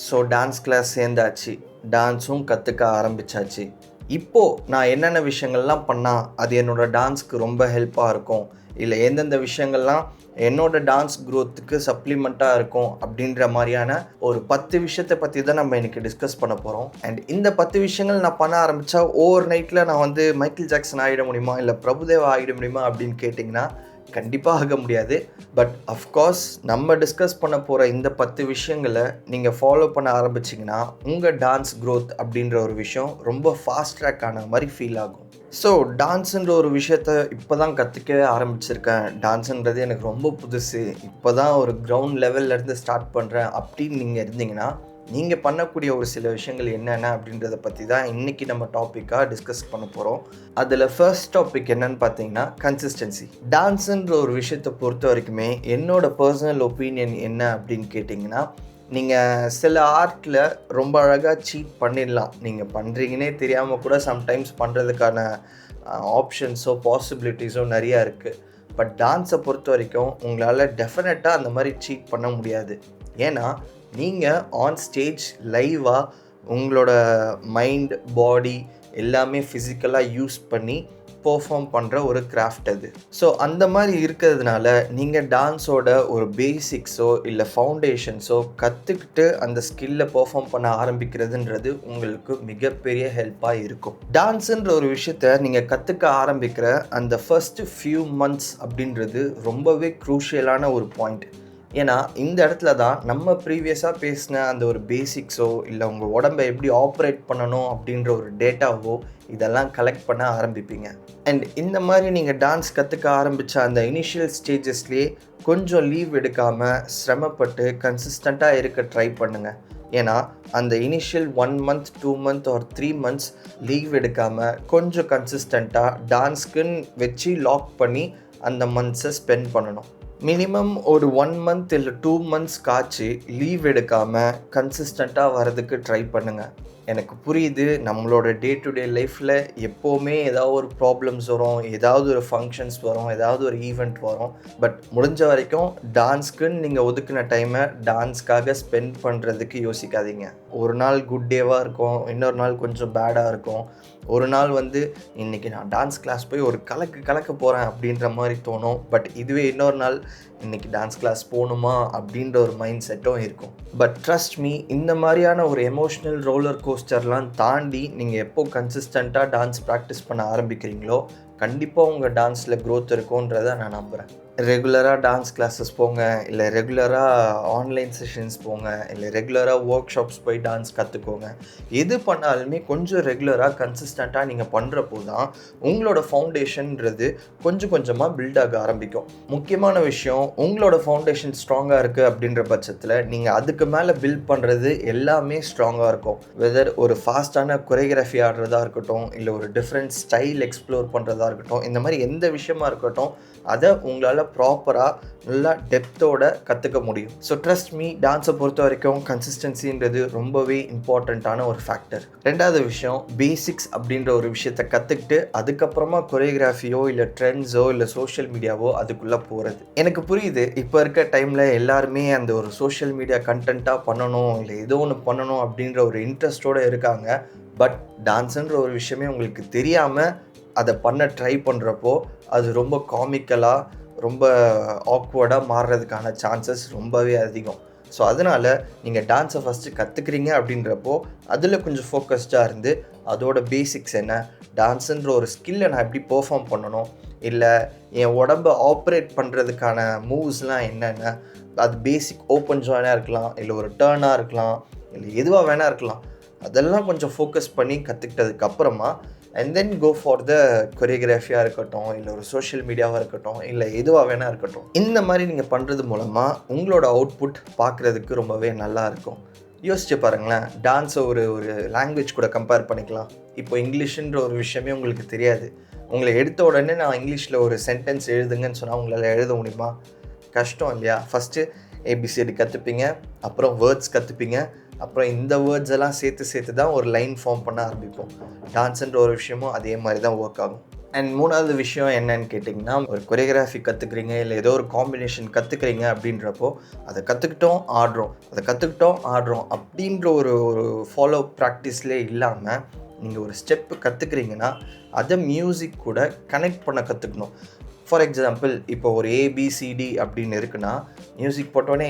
So dance class சேர்ந்தாச்சு, டான்ஸும் கற்றுக்க ஆரம்பித்தாச்சு. இப்போது நான் என்னென்ன விஷயங்கள்லாம் பண்ணால் அது என்னோடய டான்ஸ்க்கு ரொம்ப ஹெல்ப்பாக இருக்கும், இல்லை எந்தெந்த விஷயங்கள்லாம் என்னோடய டான்ஸ் க்ரோத்துக்கு சப்ளிமெண்ட்டாக இருக்கும் அப்படின்ற மாதிரியான ஒரு 10 விஷயத்தை பற்றி தான் நம்ம இன்றைக்கி டிஸ்கஸ் பண்ண போகிறோம். அண்ட் இந்த 10 விஷயங்கள் நான் பண்ண ஆரம்பித்தா ஓவர் நைட்டில் நான் வந்து மைக்கேல் ஜாக்சன் ஆகிட முடியுமா, இல்லை பிரபுதேவா ஆகிட முடியுமா அப்படின்னு கேட்டிங்கன்னா கண்டிப்பாக ஆக முடியாது. பட் அஃப்கோர்ஸ் நம்ம டிஸ்கஸ் பண்ண போகிற இந்த 10 விஷயங்களை நீங்கள் ஃபாலோ பண்ண ஆரம்பிச்சிங்கன்னா உங்கள் டான்ஸ் க்ரோத் அப்படின்ற ஒரு விஷயம் ரொம்ப ஃபாஸ்ட் ட்ராக் ஆன மாதிரி ஃபீல் ஆகும். ஸோ டான்ஸுன்ற ஒரு விஷயத்த இப்போ தான் கற்றுக்கவே ஆரம்பிச்சிருக்கேன், டான்ஸுன்றது எனக்கு ரொம்ப புதுசு, இப்போ தான் ஒரு கிரவுண்ட் லெவல்லேருந்து ஸ்டார்ட் பண்ணுறேன் அப்படின்னு நீங்கள் இருந்தீங்கன்னா நீங்கள் பண்ணக்கூடிய ஒரு சில விஷயங்கள் என்னென்ன அப்படின்றத பற்றி தான் இன்றைக்கி நம்ம டாப்பிக்காக டிஸ்கஸ் பண்ண போகிறோம். அதில் ஃபர்ஸ்ட் டாபிக் என்னன்னு பார்த்தீங்கன்னா கன்சிஸ்டன்சி. டான்ஸுன்ற ஒரு விஷயத்தை பொறுத்த வரைக்குமே என்னோடய பர்சனல் ஒப்பீனியன் என்ன அப்படின்னு கேட்டிங்கன்னா, நீங்கள் சில ஆர்ட்டில் ரொம்ப அழகாக சீட் பண்ணிடலாம், நீங்கள் பண்ணுறீங்கன்னே தெரியாமல் கூட சம்டைம்ஸ் பண்ணுறதுக்கான ஆப்ஷன்ஸோ பாசிபிலிட்டிஸோ நிறையா இருக்குது. பட் டான்ஸை பொறுத்த வரைக்கும் உங்களால் டெஃபினட்டாக அந்த மாதிரி சீட் பண்ண முடியாது. ஏன்னா நீங்கள் ஆன் ஸ்டேஜ் லைவாக உங்களோட மைண்ட் பாடி எல்லாமே ஃபிசிக்கலாக யூஸ் பண்ணி பெர்ஃபார்ம் பண்ணுற ஒரு கிராஃப்ட் அது. ஸோ அந்த மாதிரி இருக்கிறதுனால நீங்கள் டான்ஸோட ஒரு பேசிக்ஸோ இல்லை ஃபவுண்டேஷன்ஸோ கற்றுக்கிட்டு அந்த ஸ்கில்லை பெர்ஃபார்ம் பண்ண ஆரம்பிக்கிறதுன்றது உங்களுக்கு மிகப்பெரிய ஹெல்ப்பாக இருக்கும். டான்ஸுன்ற ஒரு விஷயத்த நீங்கள் கற்றுக்க ஆரம்பிக்கிற அந்த ஃபர்ஸ்ட் ஃபியூ மந்த்ஸ் அப்படின்றது ரொம்பவே க்ரூஷியலான ஒரு பாயிண்ட். ஏன்னா இந்த இடத்துல தான் நம்ம ப்ரீவியஸாக பேசின அந்த ஒரு பேசிக்ஸோ இல்லை உங்கள் உடம்பை எப்படி ஆப்ரேட் பண்ணணும் அப்படின்ற ஒரு டேட்டாவோ இதெல்லாம் கலெக்ட் பண்ண ஆரம்பிப்பீங்க. அண்ட் இந்த மாதிரி நீங்கள் டான்ஸ் கற்றுக்க ஆரம்பித்த அந்த இனிஷியல் ஸ்டேஜஸ்லேயே கொஞ்சம் லீவ் எடுக்காமல் சிரமப்பட்டு கன்சிஸ்டண்ட்டாக இருக்க ட்ரை பண்ணுங்கள். ஏன்னா அந்த initial 1 month 2 month or 3 months leave எடுக்காமல் கொஞ்சம் கன்சிஸ்டண்ட்டாக டான்ஸ்க்குன்னு வச்சு லாக் பண்ணி அந்த மந்த்ஸை ஸ்பெண்ட் பண்ணணும். மினிமம் ஒரு 1 month இல்லை 2 months காய்ச்சி லீவ் எடுக்காமல் கன்சிஸ்டண்ட்டாக வரதுக்கு ட்ரை பண்ணுங்கள். எனக்கு புரியுது, நம்மளோட டே டு டே லைஃப்பில் எப்போவுமே ஏதாவது ஒரு ப்ராப்ளம்ஸ் வரும், ஏதாவது ஒரு ஃபங்க்ஷன்ஸ் வரும், ஏதாவது ஒரு ஈவெண்ட் வரும். பட் முடிஞ்ச வரைக்கும் டான்ஸ்க்குன்னு நீங்கள் ஒதுக்கின டைமை டான்ஸ்க்காக ஸ்பெண்ட் பண்ணுறதுக்கு யோசிக்காதீங்க. ஒரு நாள் குட் டேவாக இருக்கும், இன்னொரு நாள் கொஞ்சம் பேடாக இருக்கும். ஒரு நாள் வந்து இன்றைக்கி நான் டான்ஸ் கிளாஸ் போய் ஒரு கலக்க போகிறேன் அப்படின்ற மாதிரி தோணும். பட் இதுவே இன்னொரு நாள் இன்றைக்கி டான்ஸ் கிளாஸ் போகணுமா அப்படின்ற ஒரு மைண்ட் செட்டும் இருக்கும். பட் ட்ரஸ்ட் மீ, இந்த மாதிரியான ஒரு எமோஷ்னல் ரோலர் கோஸ்டர்லாம் தாண்டி நீங்கள் எப்போ கன்சிஸ்டண்ட்டாக டான்ஸ் ப்ராக்டிஸ் பண்ண ஆரம்பிக்கிறீங்களோ கண்டிப்பாக உங்கள் டான்ஸில் க்ரோத் இருக்கும்ன்றதை நான் நம்புகிறேன். ரெகுலராக டான்ஸ் கிளாஸஸ் போங்க, இல்லை ரெகுலராக ஆன்லைன் செஷன்ஸ் போங்க, இல்லை ரெகுலராக ஒர்க் ஷாப்ஸ் போய் டான்ஸ் கற்றுக்கோங்க. எது பண்ணாலுமே கொஞ்சம் ரெகுலராக கன்சிஸ்டண்ட்டாக நீங்கள் பண்ணுறப்போ தான் உங்களோட ஃபவுண்டேஷன்ன்றது கொஞ்சம் கொஞ்சமாக பில்ட் ஆக ஆரம்பிக்கும். முக்கியமான விஷயம், உங்களோட ஃபவுண்டேஷன் ஸ்ட்ராங்காக இருக்குது அப்படின்ற பட்சத்தில் நீங்கள் அதுக்கு மேலே பில்ட் பண்ணுறது எல்லாமே ஸ்ட்ராங்காக இருக்கும். வெதர் ஒரு ஃபாஸ்ட்டான கொரியோகிராஃபி ஆடுறதா இருக்கட்டும், இல்லை ஒரு டிஃப்ரெண்ட் ஸ்டைல் எக்ஸ்ப்ளோர் பண்ணுறதா இருக்கட்டும், இந்த மாதிரி எந்த விஷயமா இருக்கட்டும் அதை உங்களால் ப்ராப்பராக நல்லா டெப்த்தோட கற்றுக்க முடியும். ஸோ ட்ரஸ்ட் மீ, டான்ஸை பொறுத்த வரைக்கும் கன்சிஸ்டன்சின்றது ரொம்பவே இம்பார்ட்டண்ட்டான ஒரு ஃபேக்டர். ரெண்டாவது விஷயம், பேசிக்ஸ் அப்படின்ற ஒரு விஷயத்தை கற்றுக்கிட்டு அதுக்கப்புறமா கொரியோகிராஃபியோ இல்லை ட்ரெண்ட்ஸோ இல்லை சோஷியல் மீடியாவோ அதுக்குள்ளே போகிறது. எனக்கு புரியுது, இப்போ இருக்க டைமில் எல்லாருமே அந்த ஒரு சோஷியல் மீடியா கண்டென்ட்டாக பண்ணணும், இல்லை ஏதோ ஒன்று பண்ணணும் அப்படின்ற ஒரு இன்ட்ரெஸ்டோடு இருக்காங்க. பட் டான்ஸுன்ற ஒரு விஷயமே உங்களுக்கு தெரியாமல் அதை பண்ண ட்ரை பண்ணுறப்போ அது ரொம்ப காமிக்கலாக ரொம்ப ஆக்வர்டாக மாறுறதுக்கான சான்சஸ் ரொம்பவே அதிகம். ஸோ அதனால் நீங்கள் டான்ஸை ஃபஸ்ட்டு கற்றுக்குறீங்க அப்படின்றப்போ அதில் கொஞ்சம் ஃபோக்கஸ்டாக இருந்து அதோட பேசிக்ஸ் என்ன, டான்ஸுன்ற ஒரு ஸ்கில்லை நான் எப்படி பெர்ஃபார்ம் பண்ணணும், இல்லை என் உடம்பை ஆப்ரேட் பண்ணுறதுக்கான மூவ்ஸ்லாம் என்னென்ன, அது பேசிக் ஓப்பன் ஜாயினாக இருக்கலாம், இல்லை ஒரு டர்னாக இருக்கலாம், இல்லை எதுவாக வேணா இருக்கலாம், அதெல்லாம் கொஞ்சம் ஃபோக்கஸ் பண்ணி கற்றுக்கிட்டதுக்கப்புறமா and then go for the கொரியோகிராஃபியாக இருக்கட்டும், இல்லை ஒரு சோஷியல் மீடியாவாக இருக்கட்டும், இல்லை எதுவாக வேணா இருக்கட்டும். இந்த மாதிரி நீங்கள் பண்ணுறது மூலமாக உங்களோட அவுட்புட் பார்க்குறதுக்கு ரொம்பவே நல்லா இருக்கும். யோசிச்சு பாருங்களேன், டான்ஸை ஒரு லாங்குவேஜ் கூட கம்பேர் பண்ணிக்கலாம். இப்போ இங்கிலீஷுன்ற ஒரு விஷயமே உங்களுக்கு தெரியாது, உங்களை எடுத்த உடனே நான் இங்கிலீஷில் ஒரு சென்டென்ஸ் எழுதுங்கன்னு சொன்னால் உங்களால் எழுத முடியுமா? கஷ்டம் இல்லையா? ஃபஸ்ட்டு ஏபிசிடி கற்றுப்பீங்க, அப்புறம் வேர்ட்ஸ் கற்றுப்பீங்க, அப்புறம் இந்த வேர்ட்ஸ் எல்லாம் சேர்த்து தான் ஒரு லைன் ஃபார்ம் பண்ண ஆரம்பிப்போம். டான்ஸுன்ற ஒரு விஷயமும் அதே மாதிரி தான் ஒர்க் ஆகும். அண்ட் மூணாவது விஷயம் என்னன்னு கேட்டிங்கன்னா, ஒரு கொரியோகிராஃபி கற்றுக்குறீங்க, இல்லை ஏதோ ஒரு காம்பினேஷன் கற்றுக்குறீங்க அப்படின்றப்போ, அதை கற்றுக்கிட்டோம் ஆடுறோம் அப்படின்ற ஒரு ஒரு ஃபாலோ ப்ராக்டிஸ்லேயே இல்லாமல், நீங்கள் ஒரு ஸ்டெப்பு கற்றுக்குறீங்கன்னா அதை மியூசிக் கூட கனெக்ட் பண்ண கற்றுக்கணும். ஃபார் எக்ஸாம்பிள், இப்போ ஒரு ஏபிசிடி அப்படின்னு இருக்குன்னா, மியூசிக் போட்டோடனே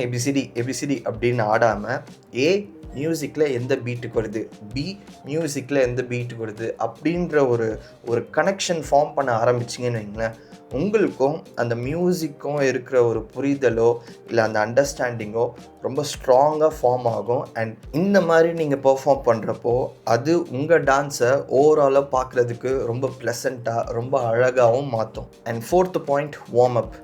ஏபிசிடி அப்படின்னு ஆடாமல், ஏ மியூசிக்கில் எந்த பீட்டுக்கு வருது, பி மியூசிக்கில் எந்த பீட்டுக்கு வருது அப்படின்ற ஒரு கனெக்ஷன் ஃபார்ம் பண்ண ஆரம்பிச்சிங்கன்னு வைங்களேன், உங்களுக்கும் அந்த மியூசிக்கும் இருக்கிற ஒரு புரிதலோ இல்லை அந்த அண்டர்ஸ்டாண்டிங்கோ ரொம்ப ஸ்ட்ராங்காக ஃபார்ம் ஆகும். அண்ட் இந்த மாதிரி நீங்கள் பெர்ஃபார்ம் பண்ணுறப்போ அது உங்கள் டான்ஸை ஓவராலாக பார்க்குறதுக்கு ரொம்ப ப்ளசண்ட்டாக ரொம்ப அழகாகவும் மாற்றும். And fourth point, warm up.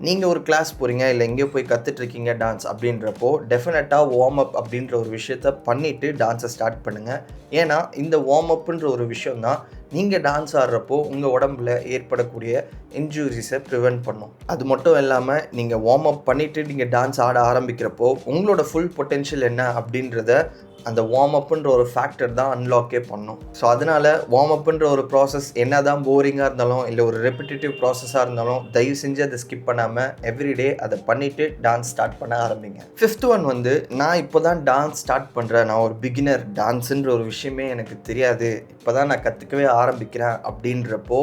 நீங்கள் ஒரு கிளாஸ் போகிறீங்க, இல்லை எங்கேயோ போய் கற்றுட்ருக்கீங்க டான்ஸ் அப்படின்றப்போ டெஃபினட்டாக வார்ம் அப் அப்படின்ற ஒரு விஷயத்த பண்ணிவிட்டு டான்ஸை ஸ்டார்ட் பண்ணுங்கள். ஏன்னா இந்த வார்ம் அப்புன்ற ஒரு விஷயந்தான் நீங்கள் டான்ஸ் ஆடுறப்போ உங்கள் உடம்புல ஏற்படக்கூடிய இன்ஜூரிஸை ப்ரிவெண்ட் பண்ணும். அது மட்டும் இல்லாமல் நீங்கள் வார்ம் அப் பண்ணிவிட்டு நீங்கள் டான்ஸ் ஆட ஆரம்பிக்கிறப்போ உங்களோட ஃபுல் பொட்டென்ஷியல் என்ன அப்படின்றத அந்த வார்ம் அப்புன்ற ஒரு ஃபேக்டர் தான் அன்லாக்கே பண்ணும். ஸோ அதனால் வார்ம் அப்புன்ற ஒரு ப்ராசஸ் என்ன தான் போரிங்காக இருந்தாலும் இல்லை ஒரு ரெப்பிட்டேட்டிவ் ப்ராசஸாக இருந்தாலும் தயவு செஞ்சு அதை ஸ்கிப் பண்ணாமல் எவ்ரிடே அதை பண்ணிவிட்டு டான்ஸ் ஸ்டார்ட் பண்ண ஆரம்பிங்க. ஃபிஃப்த் ஒன் வந்து, நான் இப்போ தான் டான்ஸ் ஸ்டார்ட் பண்ணுறேன், நான் ஒரு பிகினர், டான்ஸுன்ற ஒரு விஷயமே எனக்கு தெரியாது, இப்போ தான் நான் கற்றுக்கவே ஆரம்பிக்கிறேன் அப்படின்றப்போ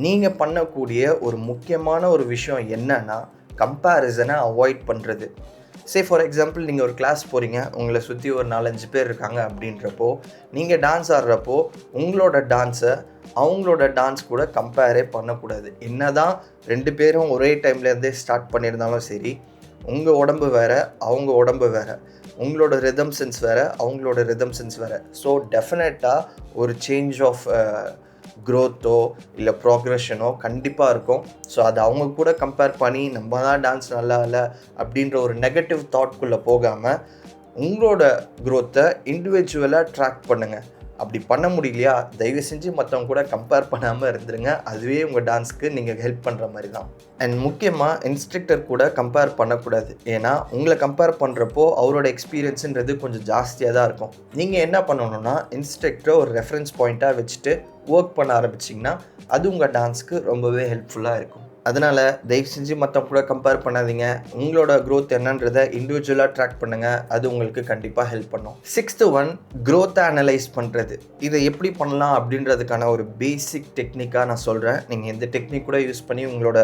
நீங்கள் பண்ணக்கூடிய ஒரு முக்கியமான ஒரு விஷயம் என்னன்னா, கம்பேரிசனை அவாய்ட் பண்ணுறது. ஃபார் எக்ஸாம்பிள், நீங்கள் ஒரு கிளாஸ் போகிறீங்க, உங்களை சுற்றி ஒரு 4-5 பேர் இருக்காங்க அப்படின்றப்போ நீங்கள் டான்ஸ் ஆடுறப்போ உங்களோட டான்ஸை அவங்களோட டான்ஸ் கூட கம்பேரே பண்ணக்கூடாது. என்ன தான் 2 பேரும் ஒரே டைம்லேருந்தே ஸ்டார்ட் பண்ணியிருந்தாலும் சரி, உங்கள் உடம்பு வேறு, அவங்க உடம்பு வேறு, உங்களோட ரிதம் சென்ஸ் வேறு, அவங்களோட ரிதம் சென்ஸ் வேறு. ஸோ டெஃபினட்டாக ஒரு சேஞ்ச் ஆஃப் க்ரோத்தோ இல்லை ப்ராக்ரெஷனோ கண்டிப்பாக இருக்கும். ஸோ அதை அவங்க கூட கம்பேர் பண்ணி நம்ம தான் டான்ஸ் நல்லா இல்லை அப்படின்ற ஒரு நெகட்டிவ் தாட்குள்ளே போகாமல் உங்களோட க்ரோத்தை இண்டிவிஜுவலாக ட்ராக் பண்ணுங்கள். அப்படி பண்ண முடியலையா, தயவு செஞ்சு மற்றவங்க கூட கம்பேர் பண்ணாமல் இருந்துருங்க. அதுவே உங்கள் டான்ஸ்க்கு நீங்கள் ஹெல்ப் பண்ணுற மாதிரி தான். அண்ட் முக்கியமாக இன்ஸ்ட்ரக்டர் கூட கம்பேர் பண்ணக்கூடாது. ஏன்னா உங்களை கம்பேர் பண்ணுறப்போ அவரோட எக்ஸ்பீரியன்ஸுன்றது கொஞ்சம் ஜாஸ்தியாக தான் இருக்கும். நீங்கள் என்ன பண்ணணுன்னா, இன்ஸ்ட்ரக்டரை ஒரு ரெஃபரன்ஸ் பாயிண்ட்டாக வச்சுட்டு ஒர்க் பண்ண ஆரம்பிச்சிங்கன்னா அது உங்கள் டான்ஸ்க்கு ரொம்பவே ஹெல்ப்ஃபுல்லாக இருக்கும். அதனால் தயவு செஞ்சு மற்றவங்க கூட கம்பேர் பண்ணாதீங்க. உங்களோட க்ரோத் என்னன்றதை இண்டிவிஜுவலாக ட்ராக் பண்ணுங்கள். அது உங்களுக்கு கண்டிப்பாக ஹெல்ப் பண்ணும். 6th ஒன், க்ரோத்தை அனலைஸ் பண்ணுறது. இதை எப்படி பண்ணலாம் அப்படின்றதுக்கான ஒரு பேசிக் டெக்னிக்காக நான் சொல்கிறேன். நீங்கள் எந்த டெக்னிக் கூட யூஸ் பண்ணி உங்களோட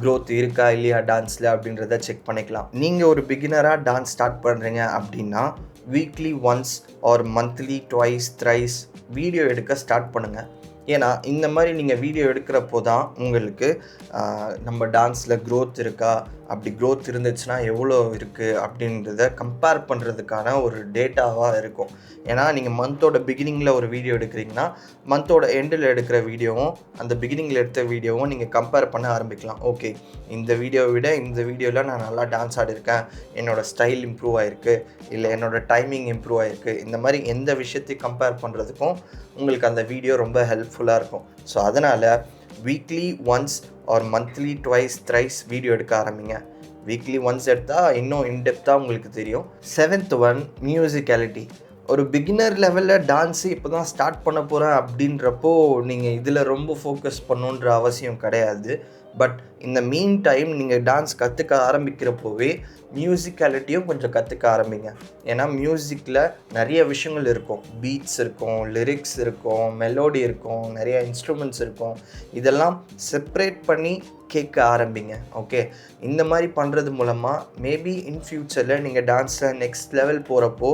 க்ரோத் இருக்கா இல்லையா டான்ஸில் அப்படின்றத செக் பண்ணிக்கலாம். நீங்கள் ஒரு பிகினராக டான்ஸ் ஸ்டார்ட் பண்ணுறீங்க அப்படின்னா weekly once R monthly twice thrice video எடுக்க ஸ்டார்ட் பண்ணுங்கள். ஏன்னா இந்த மாதிரி நீங்கள் வீடியோ எடுக்கிறப்போ தான் உங்களுக்கு நம்ம டான்ஸில் க்ரோத் இருக்கா, அப்படி க்ரோத் இருந்துச்சுன்னா எவ்வளோ இருக்குது அப்படின்றத கம்பேர் பண்ணுறதுக்கான ஒரு டேட்டாவாக இருக்கும். ஏன்னா நீங்கள் மந்தோட பிகினிங்கில் ஒரு வீடியோ எடுக்கிறீங்கன்னா மந்தோட எண்டில் எடுக்கிற வீடியோவும் அந்த பிகினிங்கில் எடுத்த வீடியோவும் நீங்கள் கம்பேர் பண்ண ஆரம்பிக்கலாம். ஓகே, இந்த வீடியோவை விட இந்த வீடியோவில் நான் நல்லா டான்ஸ் ஆடிருக்கேன், என்னோடய ஸ்டைல் இம்ப்ரூவ் ஆகிருக்கு, இல்லை என்னோடய டைமிங் இம்ப்ரூவ் ஆகிருக்கு. இந்த மாதிரி எந்த விஷயத்தையும் கம்பேர் பண்ணுறதுக்கும் உங்களுக்கு அந்த வீடியோ ரொம்ப ஹெல்ப்ஃபுல்லாக இருக்கும். ஸோ அதனால் weekly once R monthly twice thrice video எடுக்க ஆரம்பிங்க. வீக்லி ஒன்ஸ் எடுத்தால் இன்னும் இன்டெப்த்தாக உங்களுக்கு தெரியும். 7th one, musicality. ஒரு பிகினர் லெவலில் டான்ஸு இப்போ தான் ஸ்டார்ட் பண்ண போகிறேன் அப்படின்றப்போ நீங்கள் இதில் ரொம்ப ஃபோக்கஸ் பண்ணணுன்ற அவசியம் கிடையாது. பட் இந்த மீன் டைம் நீங்கள் டான்ஸ் கற்றுக்க ஆரம்பிக்கிறப்போவே மியூசிக்காலிட்டியும் கொஞ்சம் கற்றுக்க ஆரம்பிங்க. ஏன்னா மியூசிக்கில் நிறைய விஷயங்கள் இருக்கும். பீட்ஸ் இருக்கும், லிரிக்ஸ் இருக்கும், மெலோடி இருக்கும், நிறைய இன்ஸ்ட்ருமெண்ட்ஸ் இருக்கும். இதெல்லாம் செப்ரேட் பண்ணி கேட்க ஆரம்பிங்க. ஓகே, இந்த மாதிரி பண்ணுறது மூலமாக மேபி இன் ஃப்யூச்சரில் நீங்கள் டான்ஸில் நெக்ஸ்ட் லெவல் போகிறப்போ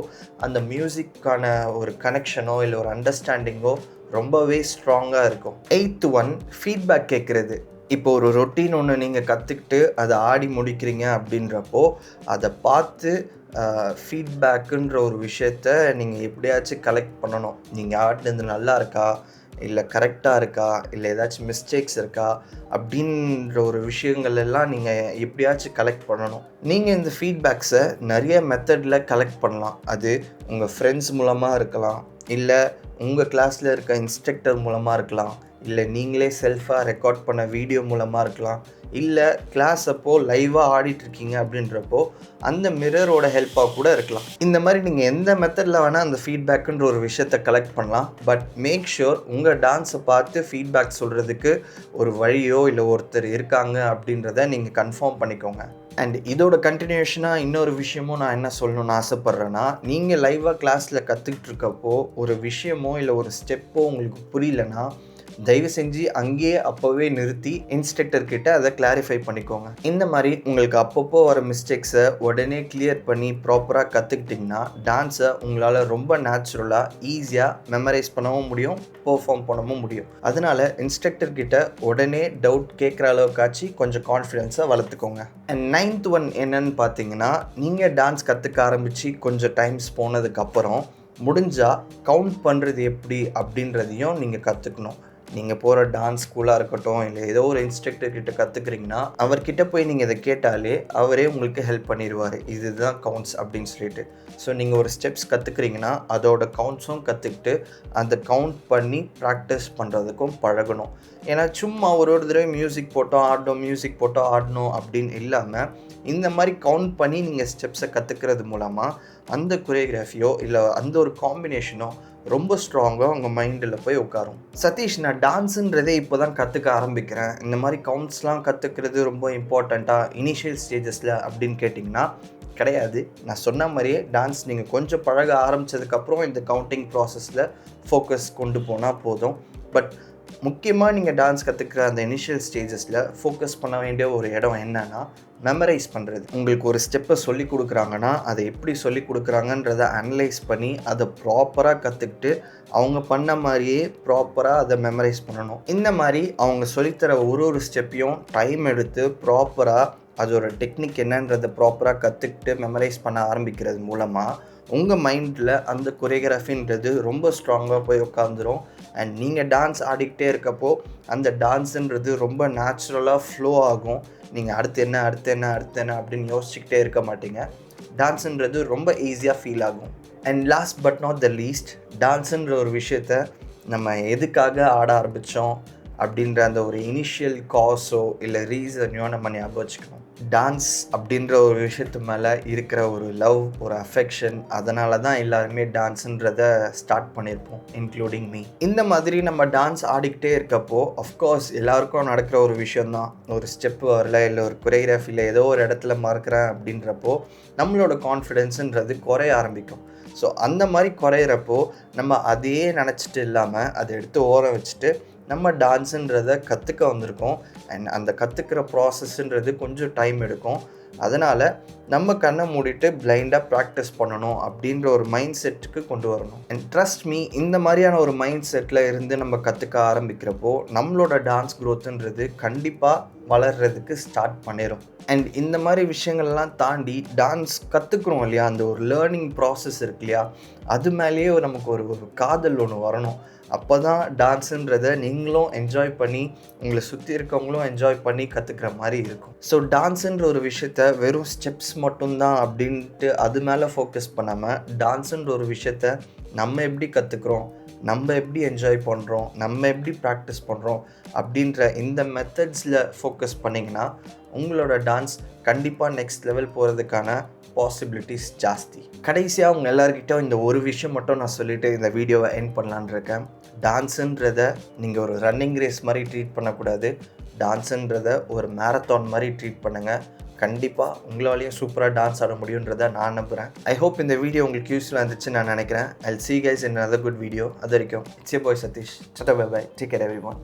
அந்த மியூசிக்கான ஒரு கனெக்ஷனோ இல்லை ஒரு அண்டர்ஸ்டாண்டிங்கோ ரொம்பவே ஸ்ட்ராங்காக இருக்கும். 8th ஒன், ஃபீட்பேக் கேட்குறது. இப்போ ஒரு ரொட்டீன் ஒன்று நீங்கள் கற்றுக்கிட்டு அதை ஆடி முடிக்கிறீங்க அப்படின்றப்போ அதை பார்த்து ஃபீட்பேக்குன்ற ஒரு விஷயத்த நீங்கள் எப்படியாச்சும் கலெக்ட் பண்ணணும். நீங்கள் ஆடினது நல்லா இருக்கா, இல்லை கரெக்டாக இருக்கா, இல்லை ஏதாச்சும் மிஸ்டேக்ஸ் இருக்கா அப்படின்ற ஒரு விஷயங்கள் எல்லாம் நீங்கள் எப்படியாச்சும் கலெக்ட் பண்ணணும். நீங்கள் இந்த ஃபீட்பேக்ஸை நிறைய மெத்தடில் கலெக்ட் பண்ணலாம். அது உங்கள் ஃப்ரெண்ட்ஸ் மூலமாக இருக்கலாம், இல்லை உங்கள் கிளாஸில் இருக்க இன்ஸ்ட்ரக்டர் மூலமாக இருக்கலாம், இல்லை நீங்களே செல்ஃபாக ரெக்கார்ட் பண்ண வீடியோ மூலமாக இருக்கலாம், இல்லை கிளாஸ் அப்போ லைவாக ஆடிட்டுருக்கீங்க அப்படின்றப்போ அந்த மிரரோட ஹெல்ப்பாக கூட இருக்கலாம். இந்த மாதிரி நீங்கள் எந்த மெத்தடில் வேணால் அந்த ஃபீட்பேக்குன்ற ஒரு விஷயத்தை கலெக்ட் பண்ணலாம். பட் மேக் ஷுர் உங்கள் டான்ஸை பார்த்து ஃபீட்பேக் சொல்கிறதுக்கு ஒரு வழியோ இல்லை ஒருத்தர் இருக்காங்க அப்படின்றத நீங்கள் கன்ஃபார்ம் பண்ணிக்கோங்க. அண்ட் இதோட கண்டினியூஷனாக இன்னொரு விஷயமும் நான் என்ன சொல்லணும்னு ஆசைப்பட்றேன்னா, நீங்கள் லைவாக கிளாஸில் கற்றுக்கிட்டு இருக்கப்போ ஒரு விஷயமோ இல்லை ஒரு ஸ்டெப்போ உங்களுக்கு புரியலன்னா தயவு செஞ்சு அங்கேயே அப்போவே நிறுத்தி இன்ஸ்ட்ரக்டர்கிட்ட அதை கிளாரிஃபை பண்ணிக்கோங்க. இந்த மாதிரி உங்களுக்கு அப்பப்போ வர மிஸ்டேக்ஸை உடனே கிளியர் பண்ணி ப்ராப்பராக கற்றுக்கிட்டிங்கன்னா டான்ஸை உங்களால் ரொம்ப நேச்சுரலாக ஈஸியாக மெமரைஸ் பண்ணவும் முடியும், பெர்ஃபார்ம் பண்ணவும் முடியும். அதனால் இன்ஸ்ட்ரக்டர்கிட்ட உடனே டவுட் கேட்குற அளவுக்காச்சு கொஞ்சம் கான்ஃபிடென்ஸை வளர்த்துக்கோங்க. அண்ட் 9th ஒன் என்னன்னு பார்த்தீங்கன்னா, நீங்கள் டான்ஸ் கற்றுக்க ஆரம்பித்து கொஞ்சம் டைம்ஸ் போனதுக்கப்புறம் முடிஞ்சால் கவுண்ட் பண்ணுறது எப்படி அப்படின்றதையும் நீங்கள் கற்றுக்கணும். நீங்கள் போகிற டான்ஸ் ஸ்கூலாக இருக்கட்டும் இல்லை ஏதோ ஒரு இன்ஸ்ட்ரக்டர்கிட்ட கற்றுக்குறீங்கன்னா அவர்கிட்ட போய் நீங்கள் இதை கேட்டாலே அவரே உங்களுக்கு ஹெல்ப் பண்ணிடுவார், இதுதான் கவுண்ட்ஸ் அப்படின்னு சொல்லிட்டு. ஸோ நீங்கள் ஒரு ஸ்டெப்ஸ் கற்றுக்குறீங்கன்னா அதோட கவுண்ட்ஸும் கற்றுக்கிட்டு அந்த கவுண்ட் பண்ணி ப்ராக்டிஸ் பண்ணுறதுக்கும் பழகணும். ஏன்னா சும்மா ஒரு தடவை மியூசிக் போட்டோம் ஆடணும் அப்படின்னு இல்லாமல் இந்த மாதிரி கவுண்ட் பண்ணி நீங்கள் ஸ்டெப்ஸை கற்றுக்கிறது மூலமாக அந்த கொரியோகிராஃபியோ இல்லை அந்த ஒரு காம்பினேஷனோ ரொம்ப ஸ்ட்ராங்காக உங்கள் மைண்டில் போய் உட்காரும். சதீஷ், நான் டான்ஸுன்றதே இப்போ தான் கற்றுக்க ஆரம்பிக்கிறேன், இந்த மாதிரி கவுண்ட்ஸ்லாம் கற்றுக்கிறது ரொம்ப இம்பார்ட்டண்ட்டாக இனிஷியல் ஸ்டேஜஸில் அப்படின்னு கேட்டிங்கன்னா கிடையாது. நான் சொன்ன மாதிரியே டான்ஸ் நீங்கள் கொஞ்சம் பழக ஆரம்பித்ததுக்கப்புறம் இந்த கவுண்டிங் ப்ராசஸில் ஃபோக்கஸ் கொண்டு போனால் போதும். பட் முக்கியமாக நீங்கள் டான்ஸ் கற்றுக்கிற அந்த இனிஷியல் ஸ்டேஜஸில் ஃபோக்கஸ் பண்ண வேண்டிய ஒரு இடம் என்னென்னா மெமரைஸ் பண்ணுறது. உங்களுக்கு ஒரு ஸ்டெப்பை சொல்லி கொடுக்குறாங்கன்னா அதை எப்படி சொல்லி கொடுக்குறாங்கன்றதை அனலைஸ் பண்ணி அதை ப்ராப்பராக கற்றுக்கிட்டு அவங்க பண்ண மாதிரியே ப்ராப்பராக அதை மெமரைஸ் பண்ணணும். இந்த மாதிரி அவங்க சொல்லித்தர ஒரு ஸ்டெப்பையும் டைம் எடுத்து ப்ராப்பராக அதோட டெக்னிக் என்னன்றதை ப்ராப்பராக கற்றுக்கிட்டு மெமரைஸ் பண்ண ஆரம்பிக்கிறது மூலமாக உங்கள் மைண்டில் அந்த கொரியோகிராஃபின்றது ரொம்ப ஸ்ட்ராங்காக போய் உட்காந்துரும். அண்ட் நீங்கள் டான்ஸ் ஆடிக்கிட்டே இருக்கப்போ அந்த டான்ஸுன்றது ரொம்ப நேச்சுரலாக ஃப்ளோ ஆகும். நீங்கள் அடுத்து என்ன அப்படின்னு யோசிச்சுக்கிட்டே இருக்க மாட்டீங்க. டான்ஸுன்றது ரொம்ப ஈஸியாக ஃபீல் ஆகும். And last but not the least, டான்ஸுன்ற ஒரு விஷயத்த நம்ம எதுக்காக ஆட ஆரம்பித்தோம் அப்படின்ற அந்த ஒரு இனிஷியல் காஸோ இல்லை ரீசனையோ நம்ம ஞாபகம் வச்சுக்கணும். டான்ஸ் அப்படின்ற ஒரு விஷயத்து மேலே இருக்கிற ஒரு லவ், ஒரு அஃபெக்ஷன், அதனால தான் எல்லாருமே டான்ஸுன்றதை ஸ்டார்ட் பண்ணியிருப்போம், இன்க்ளூடிங் மீ. இந்த மாதிரி நம்ம டான்ஸ் ஆடிக்கிட்டே இருக்கப்போ அஃப்கோர்ஸ் எல்லாருக்கும் நடக்கிற ஒரு விஷயந்தான், ஒரு ஸ்டெப் வரல இல்லை ஒரு கொரியோகிராஃபியில் ஏதோ ஒரு இடத்துல மறக்கிறேன் அப்படின்றப்போ நம்மளோட கான்ஃபிடென்ஸுன்றது குறைய ஆரம்பிக்கும். ஸோ அந்த மாதிரி குறையிறப்போ நம்ம அதையே நினச்சிட்டு இல்லாமல் அதை எடுத்து ஓரம் வச்சுட்டு நம்ம டான்ஸுன்றதை கற்றுக்க வந்திருக்கோம். அண்ட் அந்த கற்றுக்கிற ப்ராசஸ்ன்றது கொஞ்சம் டைம் எடுக்கும். அதனால் நம்ம கண்ணை மூடிட்டு பிளைண்டாக ப்ராக்டிஸ் பண்ணணும் அப்படின்ற ஒரு மைண்ட் செட்டுக்கு கொண்டு வரணும். அண்ட் ட்ரஸ்ட் மீ, இந்த மாதிரியான ஒரு மைண்ட் செட்டில் இருந்து நம்ம கற்றுக்க ஆரம்பிக்கிறப்போ நம்மளோட டான்ஸ் க்ரோத்துன்றது கண்டிப்பாக வளர்கிறதுக்கு ஸ்டார்ட் பண்ணிடும். அண்ட் இந்த மாதிரி விஷயங்கள்லாம் தாண்டி டான்ஸ் கற்றுக்குறோம் இல்லையா, அந்த ஒரு லேர்னிங் ப்ராசஸ் இருக்கு இல்லையா, அது மேலேயே நமக்கு ஒரு காதல் ஒன்று வரணும். அப்போ தான் டான்ஸுன்றதை நீங்களும் என்ஜாய் பண்ணி உங்களை சுற்றி இருக்கவங்களும் என்ஜாய் பண்ணி கற்றுக்கிற மாதிரி இருக்கும். ஸோ டான்ஸுன்ற ஒரு விஷயத்த வெறும் ஸ்டெப்ஸ் மட்டும்தான் அப்படின்ட்டு அது மேலே ஃபோக்கஸ் பண்ணாமல் டான்ஸுன்ற ஒரு விஷயத்த நம்ம எப்படி கற்றுக்குறோம், நம்ம எப்படி என்ஜாய் பண்ணுறோம், நம்ம எப்படி ப்ராக்டிஸ் பண்ணுறோம் அப்படின்ற இந்த மெத்தட்ஸில் ஃபோக்கஸ் பண்ணிங்கன்னா உங்களோட டான்ஸ் கண்டிப்பாக நெக்ஸ்ட் லெவல் போகிறதுக்கான பாசிபிலிட்டிஸ் ஜாஸ்தி. கடைசியாக அவங்க எல்லாருக்கிட்ட இந்த ஒரு விஷயம் மட்டும் நான் சொல்லிவிட்டு இந்த வீடியோவை எண்ட் பண்ணலான்னு இருக்கேன். டான்ஸுன்றதை நீங்கள் ஒரு ரன்னிங் ரேஸ் மாதிரி ட்ரீட் பண்ணக்கூடாது. டான்ஸுன்றதை ஒரு மேரத்தான் மாதிரி ட்ரீட் பண்ணுங்கள். கண்டிப்பாக உங்களாலேயும் சூப்பராக டான்ஸ் ஆட முடியுன்றதை நான் நம்புகிறேன். ஐ ஹோப் இந்த வீடியோ உங்களுக்கு யூஸ்ஃபுல்லாக இருந்துச்சு நான் நினைக்கிறேன். I'll see you guys in another good video. அது வரைக்கும் it's your boy Sathish. Bye bye. Take care everyone.